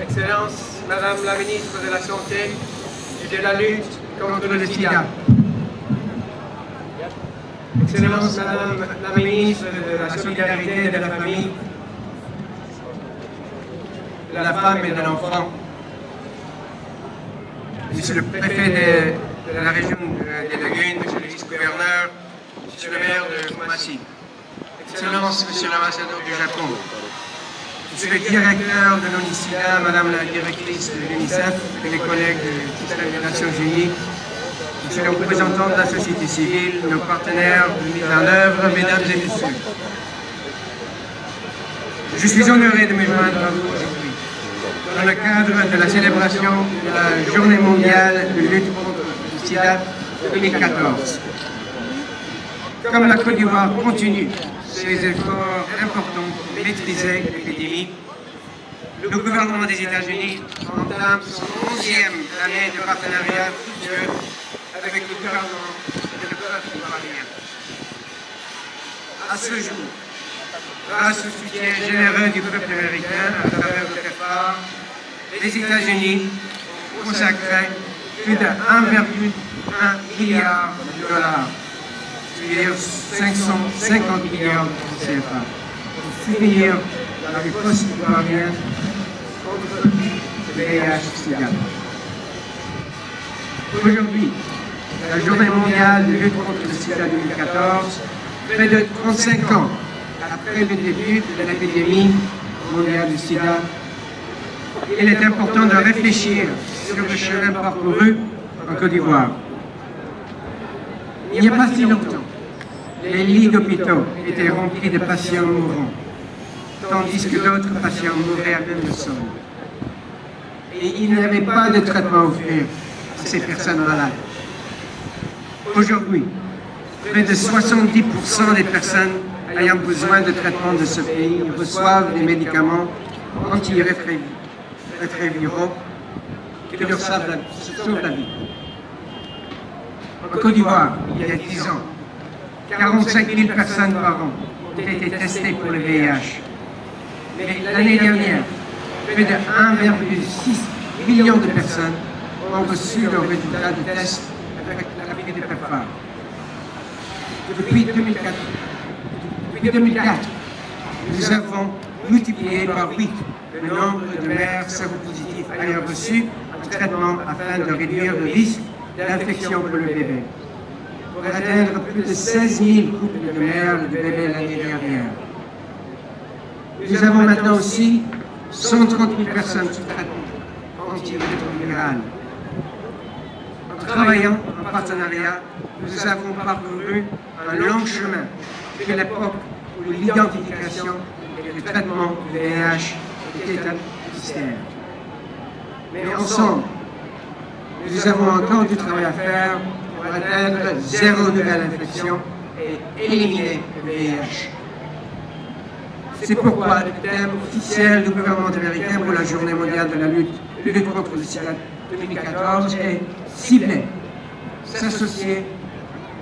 Excellence, Madame la Ministre de la Santé et de la lutte contre le sida. Excellence, Madame la Ministre de la Solidarité et de la Famille, de la Femme et de l'Enfant, Monsieur le Préfet de la région des Lagunes, Monsieur le Vice-Gouverneur, Monsieur le maire de Kumasi, Excellence, Monsieur l'ambassadeur du Japon, Monsieur le directeur de l'ONICIDA, Madame la directrice de l'UNICEF et les collègues du système des Nations Unies, Monsieur le représentant de la société civile, nos partenaires de mise en œuvre, Mesdames et Messieurs. Je suis honoré de me joindre à vous aujourd'hui dans le cadre de la célébration de la Journée mondiale de lutte contre le sida 2014. Comme la Côte d'Ivoire continue ses efforts importants pour maîtriser l'épidémie, le gouvernement des États-Unis entame son 11e année de partenariat fructueux avec le gouvernement et le peuple ivoirien. À ce jour, grâce au soutien généreux du peuple américain à travers le PEPFAR, les États-Unis ont consacré plus de 1,1 milliard de dollars, c'est-à-dire 550 milliards de CFA, pour soutenir la riposte ivoirienne contre le VIH-Sida. Aujourd'hui, la Journée mondiale de lutte contre le sida 2014, près de 35 ans après le début de l'épidémie mondiale du sida, il est important de réfléchir sur le chemin parcouru en Côte d'Ivoire. Il n'y a pas si longtemps, les lits d'hôpitaux étaient remplis de patients mourants, tandis que d'autres patients mouraient à même le sol. Et il n'y avait pas de traitement à offrir à ces personnes malades. Aujourd'hui, près de 70% des personnes ayant besoin de traitement de ce pays reçoivent des médicaments antirétroviraux qui leur sauvent la vie. En Côte d'Ivoire, il y a 10 ans, 45 000 personnes par an ont été testées pour le VIH. Mais l'année dernière, près de 1,6 million de personnes ont reçu leurs résultats de tests avec l'appui de PEPFAR. Depuis 2004, nous avons multiplié par 8 le nombre de mères séropositifs ayant reçu un traitement afin de réduire le risque d'infection pour le bébé, pour atteindre plus de 16 000 couples de mères de bébés l'année dernière. Nous avons maintenant aussi 130 000 personnes sous traitement antirétroviral. En travaillant en partenariat, nous avons parcouru un long chemin depuis l'époque où l'identification et le traitement du VIH étaient un mystère. Mais ensemble, nous avons encore du travail à faire pour atteindre zéro nouvelle infection et éliminer le VIH. C'est pourquoi le thème officiel du gouvernement américain pour la Journée mondiale de la lutte contre le sida 2014 est cibler, s'associer,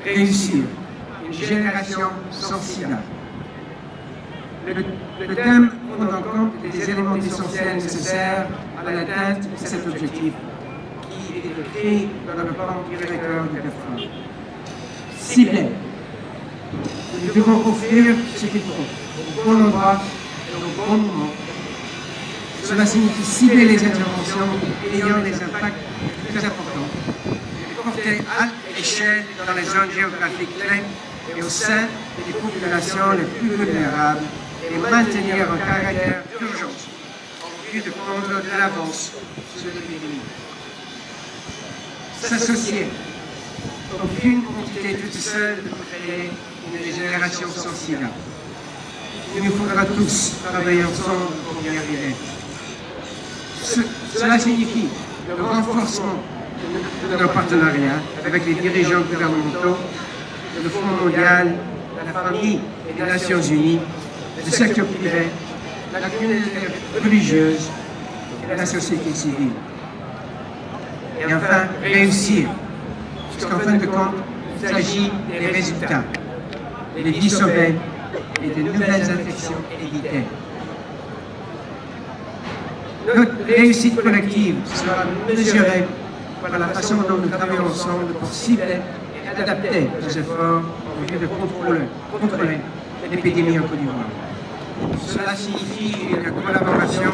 réussir, une génération sans sida. Le thème prend en compte les éléments essentiels nécessaires à l'atteinte de cet objectif qui est écrit dans le plan directeur du PEPFAR. Cibler. Nous devons offrir ce qu'il faut, au bon endroit et au bon moment. Cela signifie cibler les interventions ayant des impacts plus importants, les porter à l'échelle dans les zones géographiques clés et au sein des populations les plus vulnérables et maintenir un caractère d'urgence en vue de prendre de l'avance sur l'épidémie. S'associer. Aucune entité toute seule ne peut créer une génération sans sida. Il nous faudra tous travailler ensemble pour y arriver. Cela signifie le renforcement de nos partenariats avec les dirigeants gouvernementaux, le Fonds mondial, la famille et les Nations unies, le secteur privé, la communauté religieuse et la société civile. Et enfin, réussir. Puisqu'en fin de compte, il s'agit des résultats, de les dissolver et de nouvelles infections évitées. Notre réussite collective sera mesurée par la façon dont nous travaillons ensemble pour cibler et adapter nos efforts en vue de contrôler l'épidémie en Côte d'Ivoire. Cela signifie une collaboration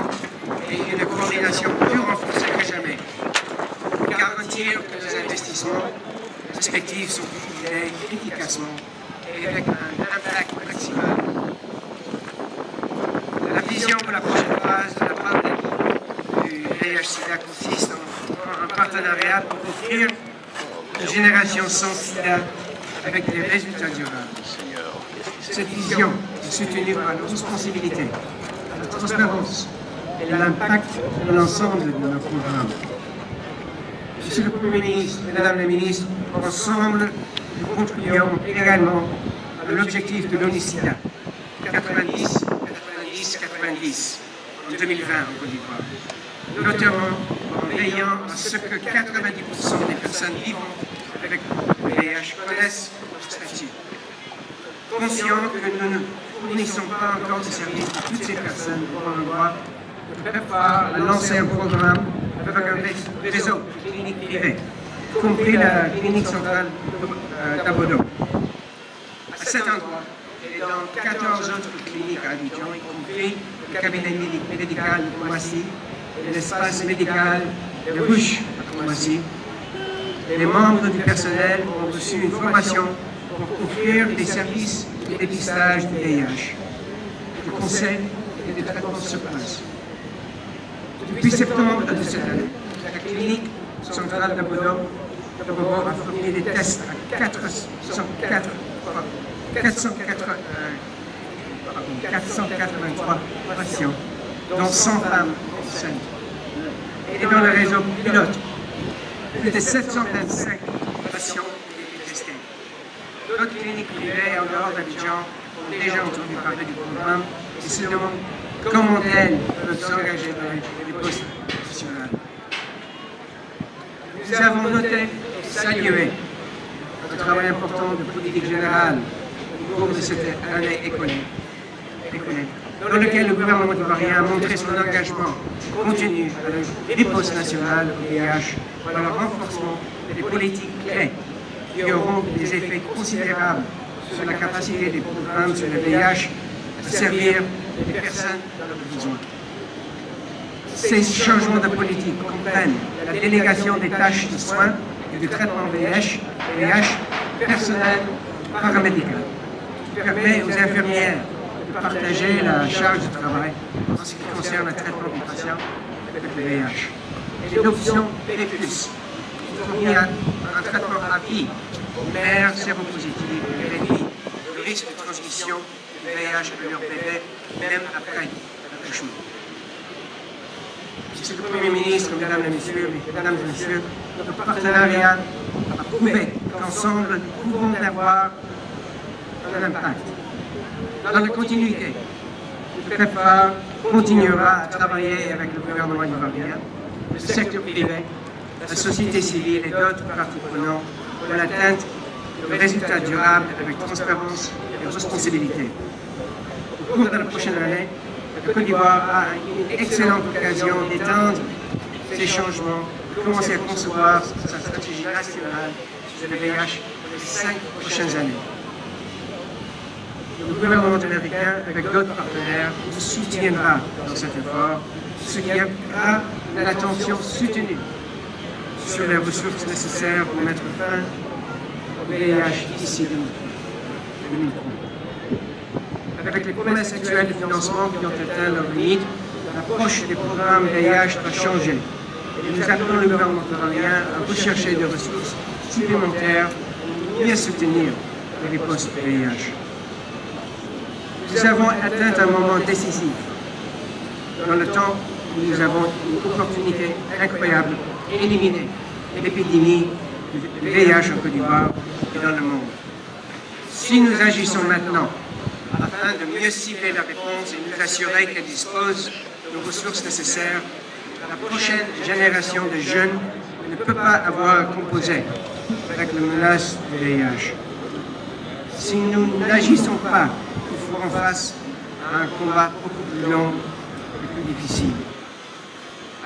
et une coordination plus renforcée que jamais pour garantir que nos investissements respectifs sont utilisés efficacement et avec un impact maximal. La vision pour la prochaine phase de la pandémie du VIH-Sida consiste en un partenariat pour offrir une génération sans sida avec des résultats durables. Cette vision est soutenue par la responsabilité, la transparence et l'impact de l'ensemble de nos programmes. Monsieur le Premier ministre, Mesdames les ministres, ensemble, nous contribuons également à l'objectif de l'ONU-SIDA 90 en 2020 en Côte d'Ivoire, notamment en veillant à ce que 90% des personnes vivant avec le VIH connaissent notre statut. Conscients que nous ne fournissons pas encore de services à toutes ces personnes pour le droit, nous préparons à lancer un programme avec un réseau de cliniques privées, y compris la clinique centrale d'Abodo. À cet endroit, et dans 14 autres cliniques à Abidjan, y compris le cabinet médical de Koumassi et l'espace médical de Rouge à Koumassi, les membres du personnel ont reçu une formation pour offrir des services de dépistage du VIH, de conseils et de traitements sur place. Depuis septembre de cette année, la clinique centrale d'Abodo a fourni des tests à 483 patients, dont 100 femmes enceintes. Et dans le réseau pilote, plus de 725 patients ont été testés. D'autres cliniques privées en dehors d'Abidjan ont déjà entendu parler du programme et se demandent comment elles peuvent s'engager dans les postes nationaux. Nous avons noté et salué un travail important de politique générale au cours de cette année écoulée, dans lequel le gouvernement ivoirien a montré son engagement continu à la riposte nationale au VIH par le renforcement des politiques clés qui auront des effets considérables sur la capacité des programmes sur le VIH à servir les personnes dans le besoin. Ces changements de politique comprennent la délégation des tâches de soins et de traitement VIH personnel paramédical, qui permet aux infirmières de partager la charge de travail en ce qui concerne le traitement des patients avec le VIH. Et l'option P+, qui fournit un traitement à vie aux mères séropositives et réduit le risque de transmission du VIH à leur bébé, même après l'accouchement. Monsieur le Premier ministre, Mesdames et Messieurs, notre partenariat a prouvé qu'ensemble, nous pouvons avoir un impact. Dans la continuité, le PEPFAR continuera à travailler avec le gouvernement ivoirien, le secteur privé, la société civile et d'autres parties prenantes pour l'atteinte de résultats durables avec transparence et responsabilité. Au cours de la prochaine année, la Côte d'Ivoire a une excellente occasion d'étendre ces changements et commencer à concevoir sa stratégie nationale sur le VIH pour les 5 prochaines années. Le gouvernement américain, avec d'autres partenaires, nous soutiendra dans cet effort, ce qui impliquera une attention soutenue sur les ressources nécessaires pour mettre fin au VIH d'ici 2030. Avec les promesses actuelles de financement qui ont atteint leur limite, l'approche des programmes VIH va changer. Et nous appelons le gouvernement ivoirien à rechercher des ressources supplémentaires pour mieux soutenir les postes VIH. Nous avons atteint un moment décisif dans le temps où nous avons une opportunité incroyable d'éliminer l'épidémie du VIH en Côte d'Ivoire et dans le monde. Si nous agissons maintenant afin de mieux cibler la réponse et nous assurer qu'elle dispose de ressources nécessaires, la prochaine génération de jeunes ne peut pas avoir à composer avec la menace du VIH. Si nous n'agissons pas, nous ferons face à un combat beaucoup plus long et plus difficile.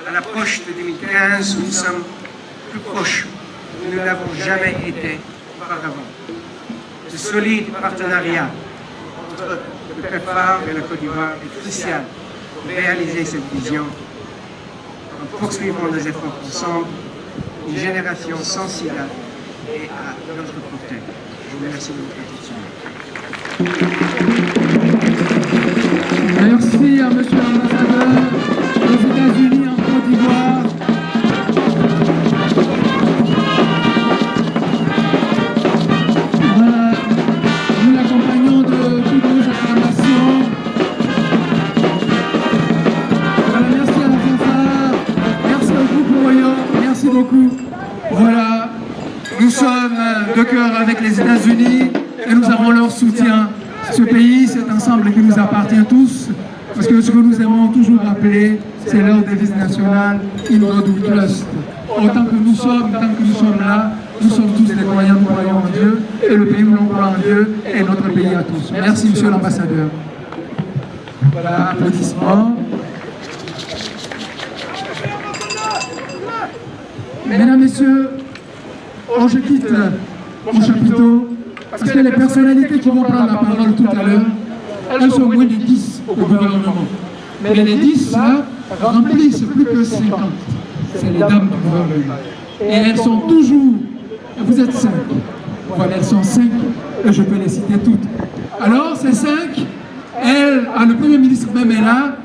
À l'approche de 2015, nous sommes plus proches que nous n'avons jamais été auparavant. Ce solide partenariat entre le PEPFAR et la Côte d'Ivoire est crucial pour réaliser cette vision. En poursuivant nos efforts ensemble, une génération sans sida est à notre côté. Je vous remercie de votre attention. Merci à Monsieur l'ambassadeur aux États-Unis en Côte d'Ivoire. Voilà, nous l'accompagnons de toutes nos acclamations. Voilà, merci à la fanfare, merci au groupe Royan, merci beaucoup. Voilà, nous sommes de cœur avec les États-Unis et nous avons leur soutien. Ce pays, cet ensemble qui nous appartient tous, parce que ce que nous aimons toujours rappeler, c'est leur devise nationale, In God We Trust. Autant que nous sommes, tant que nous sommes là, nous sommes tous des croyants, nous croyons en Dieu, et le pays où l'on croit en Dieu est notre pays à tous. Merci, Monsieur l'ambassadeur. Voilà, applaudissements. Mesdames, Messieurs, je quitte mon chapiteau, parce que les personnalités qui vont prendre la parole tout à l'heure, elles sont moins de 10 au gouvernement. Mais les 10 là remplissent plus que 50. C'est les dames du gouvernement. Et elles sont toujours, vous êtes 5. Voilà, elles sont 5 et je peux les citer toutes. Alors ces 5, elles, le Premier ministre même est là,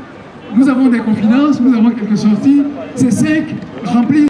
nous avons des confidences, nous avons quelques sorties, ces 5 remplissent